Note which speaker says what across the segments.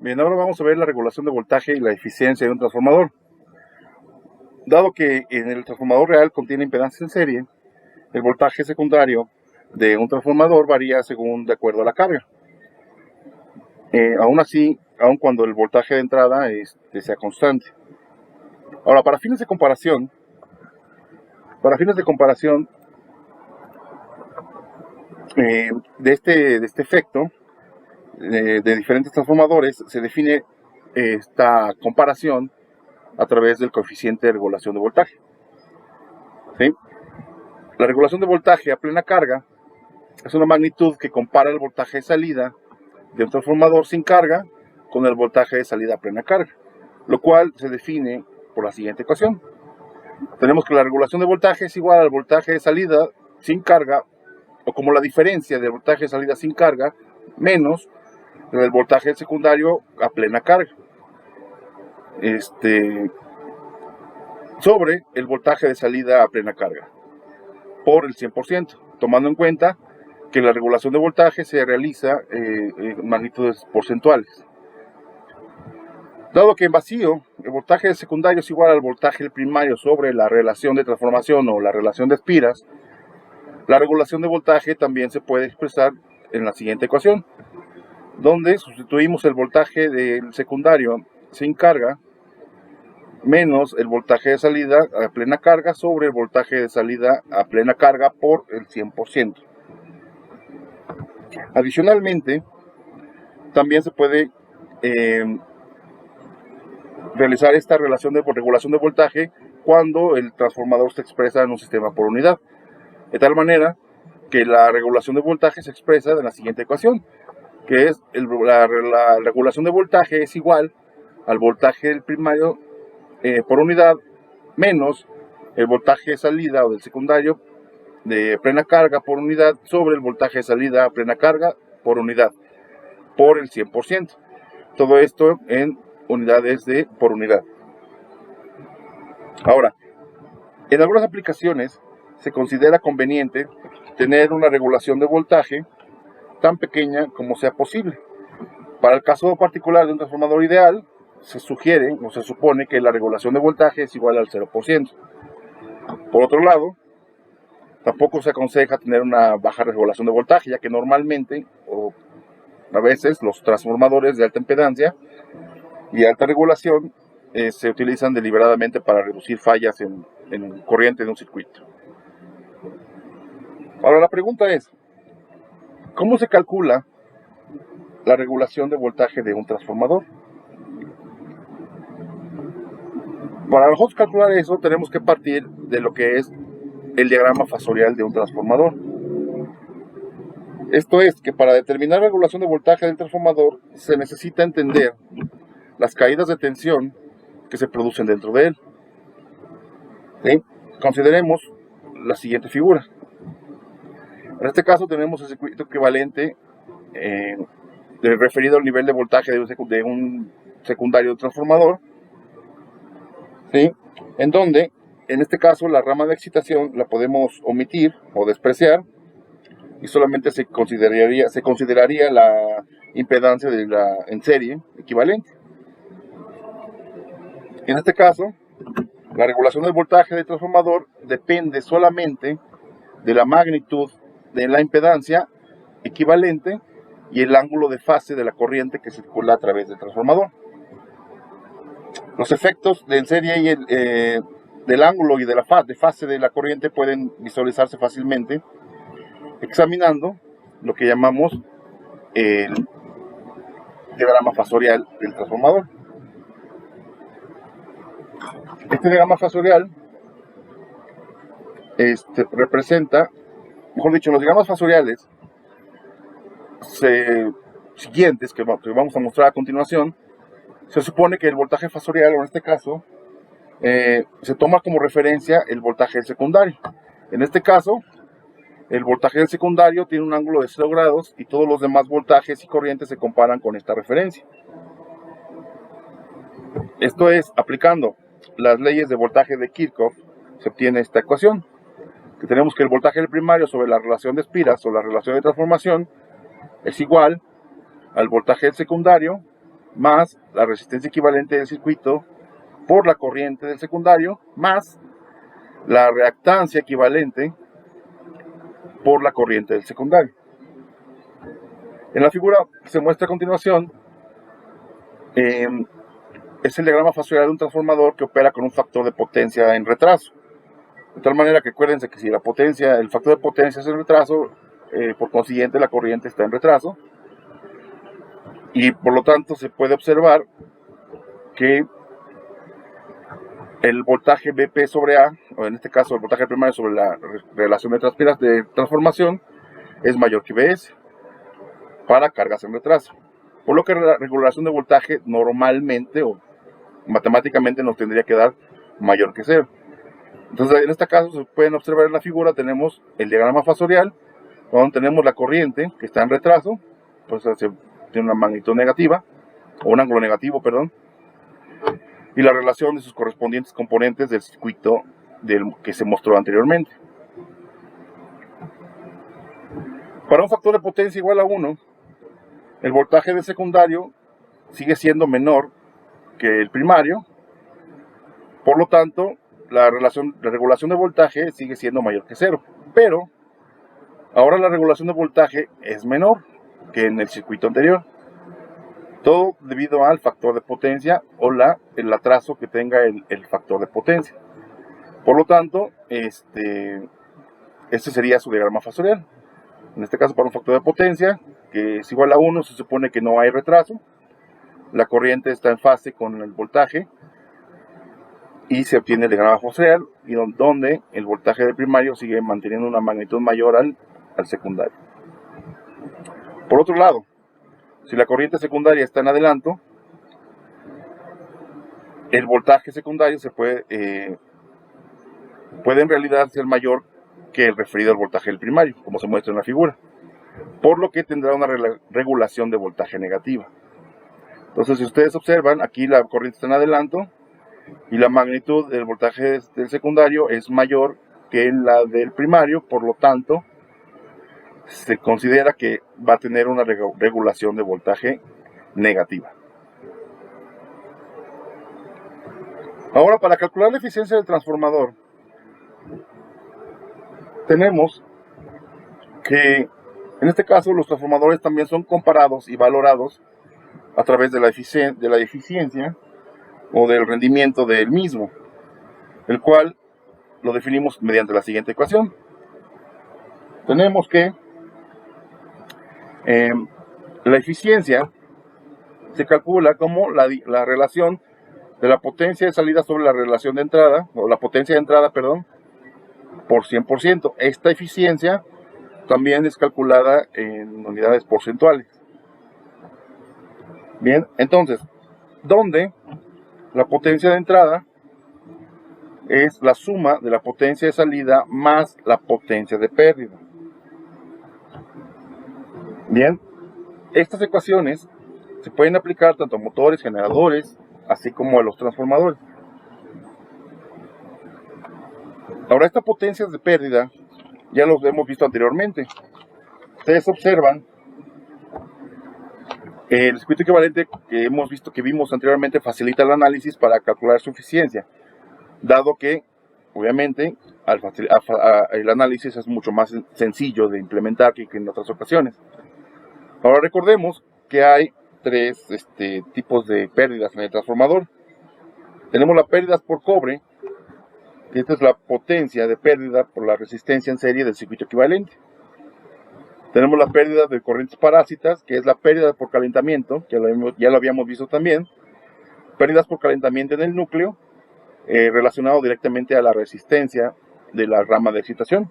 Speaker 1: Bien, ahora vamos a ver la regulación de voltaje y la eficiencia de un transformador. Dado que en el transformador real contiene impedancias en serie, el voltaje secundario de un transformador varía de acuerdo a la carga. Aún así, aun cuando el voltaje de entrada sea constante. Ahora, para fines de comparación, de este efecto de diferentes transformadores, se define esta comparación a través del coeficiente de regulación de voltaje. ¿Sí? La regulación de voltaje a plena carga es una magnitud que compara el voltaje de salida de un transformador sin carga con el voltaje de salida a plena carga, lo cual se define por la siguiente ecuación. Tenemos que la regulación de voltaje es igual al voltaje de salida sin carga, o como la diferencia del voltaje de salida sin carga menos el voltaje del secundario a plena carga, sobre el voltaje de salida a plena carga por el 100%, tomando en cuenta que la regulación de voltaje se realiza en magnitudes porcentuales. Dado que en vacío el voltaje del secundario es igual al voltaje del primario sobre la relación de transformación o la relación de espiras, la regulación de voltaje también se puede expresar en la siguiente ecuación, donde sustituimos el voltaje del secundario sin carga menos el voltaje de salida a plena carga sobre el voltaje de salida a plena carga por el 100%. Adicionalmente, también se puede realizar esta relación de regulación de voltaje cuando el transformador se expresa en un sistema por unidad, de tal manera que la regulación de voltaje se expresa en la siguiente ecuación, que es la regulación de voltaje es igual al voltaje del primario por unidad menos el voltaje de salida o del secundario de plena carga por unidad sobre el voltaje de salida a plena carga por unidad por el 100%. Todo esto en unidades por unidad. Ahora, en algunas aplicaciones se considera conveniente tener una regulación de voltaje tan pequeña como sea posible. Para el caso particular de un transformador ideal, se sugiere o se supone que la regulación de voltaje es igual al 0%. Por otro lado, tampoco se aconseja tener una baja regulación de voltaje, ya que normalmente o a veces los transformadores de alta impedancia y alta regulación se utilizan deliberadamente para reducir fallas en corriente de un circuito. Ahora la pregunta es, ¿cómo se calcula la regulación de voltaje de un transformador? Para nosotros calcular eso tenemos que partir de lo que es el diagrama fasorial de un transformador. Esto es que para determinar la regulación de voltaje del transformador se necesita entender las caídas de tensión que se producen dentro de él. ¿Sí? Consideremos la siguiente figura. En este caso tenemos el circuito equivalente referido al nivel de voltaje de un secundario de transformador, ¿sí? En donde, en este caso, la rama de excitación la podemos omitir o despreciar y solamente se consideraría la impedancia en serie equivalente. En este caso, la regulación del voltaje del transformador depende solamente de la magnitud de la impedancia equivalente y el ángulo de fase de la corriente que circula a través del transformador. Los efectos de en serie y del ángulo y de la fase de la corriente pueden visualizarse fácilmente examinando lo que llamamos el diagrama fasorial del transformador. Este diagrama fasorial representa, mejor dicho, los diagramas fasoriales siguientes que vamos a mostrar a continuación, se supone que el voltaje fasorial, o en este caso, se toma como referencia el voltaje del secundario. En este caso, el voltaje del secundario tiene un ángulo de 0 grados y todos los demás voltajes y corrientes se comparan con esta referencia. Esto es, aplicando las leyes de voltaje de Kirchhoff, se obtiene esta ecuación, que tenemos que el voltaje del primario sobre la relación de espiras o la relación de transformación es igual al voltaje del secundario más la resistencia equivalente del circuito por la corriente del secundario más la reactancia equivalente por la corriente del secundario. En la figura que se muestra a continuación es el diagrama fasorial de un transformador que opera con un factor de potencia en retraso. De tal manera que acuérdense que si el factor de potencia es en retraso, por consiguiente la corriente está en retraso. Y por lo tanto se puede observar que el voltaje BP sobre A, o en este caso el voltaje primario sobre la relación de transformación, es mayor que BS para cargas en retraso. Por lo que la regulación de voltaje normalmente o matemáticamente nos tendría que dar mayor que 0. Entonces en este caso se pueden observar en la figura, tenemos el diagrama fasorial, donde tenemos la corriente que está en retraso, pues tiene una magnitud negativa, o un ángulo negativo, perdón, y la relación de sus correspondientes componentes del circuito que se mostró anteriormente. Para un factor de potencia igual a 1, el voltaje del secundario sigue siendo menor que el primario, por lo tanto la regulación de voltaje sigue siendo mayor que 0, pero ahora la regulación de voltaje es menor que en el circuito anterior, todo debido al factor de potencia o el atraso que tenga el factor de potencia. Por lo tanto, este sería su diagrama fasorial. En este caso, para un factor de potencia que es igual a 1, se supone que no hay retraso, la corriente está en fase con el voltaje y se obtiene el diagrama fasorial, y donde el voltaje del primario sigue manteniendo una magnitud mayor al secundario. Por otro lado, si la corriente secundaria está en adelanto, el voltaje secundario puede en realidad ser mayor que el referido al voltaje del primario, como se muestra en la figura, por lo que tendrá una regulación de voltaje negativa. Entonces, si ustedes observan, aquí la corriente está en adelanto y la magnitud del voltaje del secundario es mayor que la del primario, por lo tanto se considera que va a tener una regulación de voltaje negativa. Ahora, para calcular la eficiencia del transformador, tenemos que en este caso los transformadores también son comparados y valorados a través de la eficiencia o del rendimiento del mismo, el cual lo definimos mediante la siguiente ecuación. Tenemos que la eficiencia se calcula como la relación de la potencia de salida sobre la relación de entrada, o la potencia de entrada, perdón, por 100%. Esta eficiencia también es calculada en unidades porcentuales. Bien, entonces, donde la potencia de entrada es la suma de la potencia de salida más la potencia de pérdida. Bien, estas ecuaciones se pueden aplicar tanto a motores, generadores, así como a los transformadores. Ahora, estas potencias de pérdida ya los hemos visto anteriormente. Ustedes observan el circuito equivalente que hemos visto, que vimos anteriormente, facilita el análisis para calcular su eficiencia, dado que obviamente el análisis es mucho más sencillo de implementar que en otras ocasiones. Ahora recordemos que hay tres tipos de pérdidas en el transformador. Tenemos las pérdidas por cobre, que esta es la potencia de pérdida por la resistencia en serie del circuito equivalente. Tenemos la pérdida de corrientes parásitas, que es la pérdida por calentamiento, que ya lo habíamos visto también. Pérdidas por calentamiento en el núcleo, relacionado directamente a la resistencia de la rama de excitación,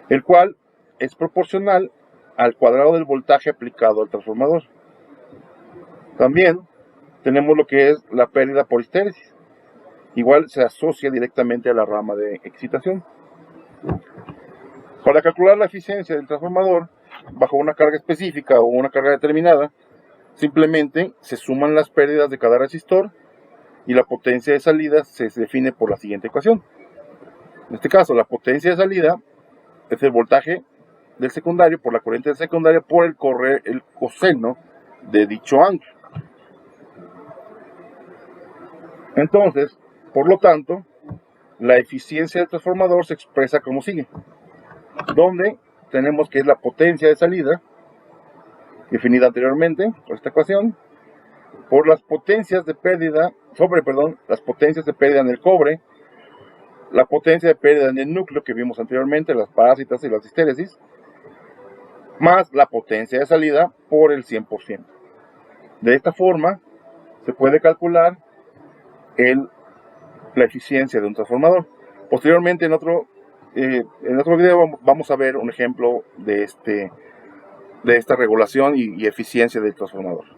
Speaker 1: el cual es proporcional al cuadrado del voltaje aplicado al transformador. También tenemos lo que es la pérdida por histéresis. Igual se asocia directamente a la rama de excitación. Para calcular la eficiencia del transformador bajo una carga específica o una carga determinada, simplemente se suman las pérdidas de cada resistor y la potencia de salida se define por la siguiente ecuación. En este caso, la potencia de salida es el voltaje del secundario por la corriente del secundario por el coseno de dicho ángulo. Entonces, por lo tanto, la eficiencia del transformador se expresa como sigue, donde tenemos que es la potencia de salida, definida anteriormente por esta ecuación, por las potencias de pérdida, las potencias de pérdida en el cobre, la potencia de pérdida en el núcleo que vimos anteriormente, las parásitas y las histéresis, más la potencia de salida por el 100%. De esta forma, se puede calcular la eficiencia de un transformador. Posteriormente, en otro video, vamos a ver un ejemplo de esta regulación y eficiencia del transformador.